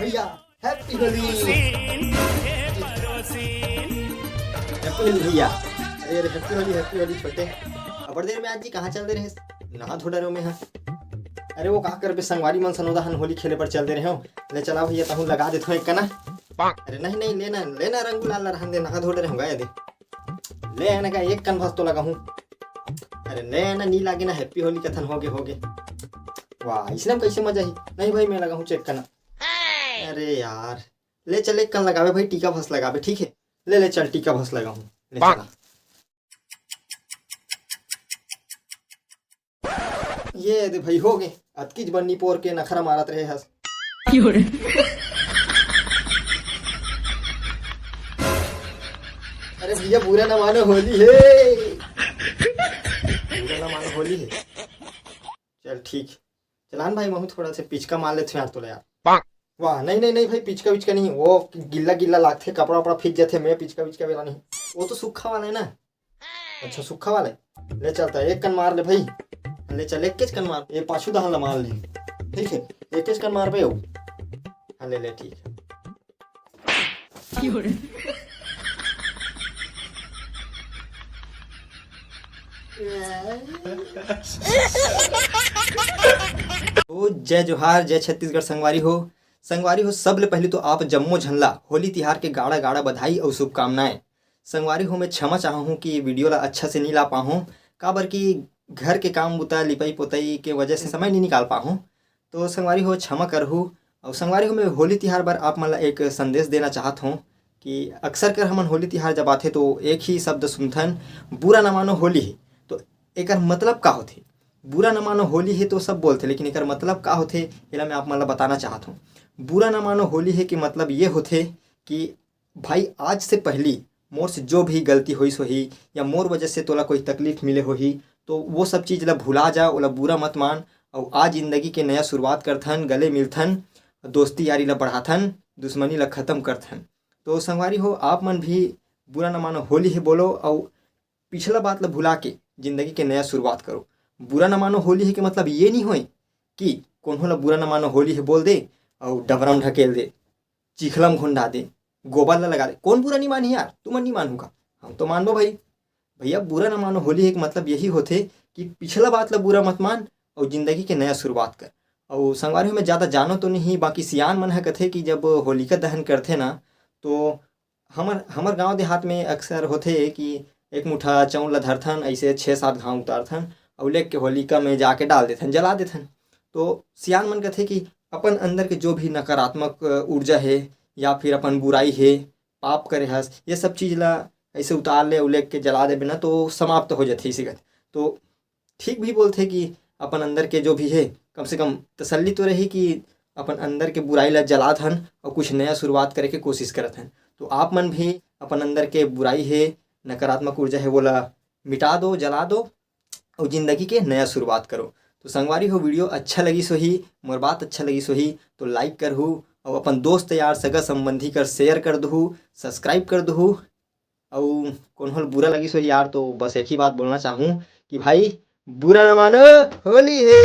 भैया happy Holi. Happy Holi भैया। अरे अरे हैप्पी होली छोटे। अब देर में आज जी कहाँ चल दे रहे? नहा धो डरे में है। अरे वो कहा कर संगवारी मन सनोदा हन होली खेले पर चल दे रहे हो। ले चला भैया तहु लगा देते हो एक कना। अरे नहीं नहीं लेना लेना रंग गुलाल रहन दे, नहा धो डरे होगा यदि ले आना का एक कन भस तो लगा हूँ। अरे ले आना नी लागे ना हैप्पी होली कथन होगे। वाह इसने कैसे मजा ही नहीं भाई, मैं लगा हूँ चेक करना। अरे यार ले चल एक कन लगावे भाई, टीका भस लगावे ठीक है। ले ले चल टीका भस लगा हूँ, ले चला। ये दे भाई हो गए। अतकीज बन्नी पोर के नखरा मारत रहे हस। अरे भैया बुरा ना मानो होली है, बुरा ना मानो होली है। चल ठीक चलान भाई, मैं थोड़ा सा पिचका मार लेते यार तो यार। वाह नहीं नहीं नहीं भाई पिचका विचका नहीं, वो गिल्ला गिल्ला लागते कपड़ा वपड़ा फिट जाते। मैं पिचका विचका वाला नहीं, वो तो सूखा वाला है ना। अच्छा सूखा वाला है, ले चलता है एक कन मार ले भाई। ले चल एक कन मार, ये पाछू दहन मार ले ठीक है। एक कन मार पे हो। हाँ ले ले ठीक है। तो जय जोहार जय छत्तीसगढ़ संगवारी हो सब ले पहले तो आप जम्मो झनला होली तिहार के गाड़ा गाड़ा बधाई और शुभकामनाएं। संगवारी हो मैं क्षमा चाहा हूँ कि वीडियो ला अच्छा से नहीं ला पाऊँ, काबर कि घर के काम बुता लिपाई पोताई के वजह से समय नहीं निकाल पाऊँ। तो संगवारी हो क्षमा करहूँ। और संगवारी हो मैं होली तिहार पर आप मन ला एक संदेश देना चाहत हूँ कि अक्सर कर हमन होली तिहार जब आथे तो एक ही शब्द सुनथन, बुरा न मानो होली है। तो एकर मतलब का होथे? बुरा न मानो होली है तो सब बोलते, लेकिन एकर मतलब का होथे एला मैं आप मन ला बताना चाहत हूँ। बुरा न मानो होली है कि मतलब ये होथे कि भाई आज से पहली मोर से जो भी गलती होइस होही या मोर वजह से तोला कोई तकलीफ मिले होही तो वो सब चीज़ ला भुला जा, ओला बुरा मत मान। और आज जिंदगी के नया शुरुआत करथन, गले मिलथन, दोस्ती यारी ला बढ़ाथन, दुश्मनी ला खत्म करथन। तो संगवारी हो आप मन भी बुरा न मानो होली है बोलो और पिछला बात ला भुला के जिंदगी के नया शुरुआत करो। बुरा न मानो होली है कि मतलब ये नहीं होए कि कोन्हो ला बुरा न मानो होली है बोल दे और डबरम ढकेल दे, चिखलम घुंडा दे, गोबर ला लगा दे। कौन बुरा नहीं मानी यार, तुम नहीं मानूंगा, हम तो मानो भाई। भैया बुरा न मानो होली है कि मतलब यही होते कि पिछला बात ला बुरा मत मान और जिंदगी के नया शुरुआत कर। और संगवारी में ज़्यादा जानो तो नहीं, बाकी सियान मन है कथे कि जब होलिका दहन करथे ना तो हमर गांव देहात में अक्सर होथे कि एक मुठा चौल ला धरथन, ऐसे 6-7 घाव उतारथन और लेक के होलिका में जाके डाल देथन, जला देथन। तो सियान मन कथे कि अपन अंदर के जो भी नकारात्मक ऊर्जा है या फिर अपन बुराई है, पाप करे हस, ये सब चीज़ ला ऐसे उतार ले उलेक के जला दे बिना तो समाप्त हो जाते इसी गत। तो ठीक भी बोलते कि अपन अंदर के जो भी है कम से कम तसल्ली तो रही कि अपन अंदर के बुराई ला जलात हन और कुछ नया शुरुआत करे के कोशिश करत हन। तो आप मन भी अपन अंदर के बुराई है, नकारात्मक ऊर्जा है, वो ला मिटा दो, जला दो और ज़िंदगी के नया शुरुआत करो। तो संगवारी हो वीडियो अच्छा लगी सोही, मोर बात अच्छा लगी सोही तो लाइक करहू और अपन दोस्त यार सगा संबंधी कर शेयर कर दहू, सब्सक्राइब कर दहू। और कौन बुरा लगी सो यार तो बस एक ही बात बोलना चाहूँ कि भाई बुरा न मानो होली है।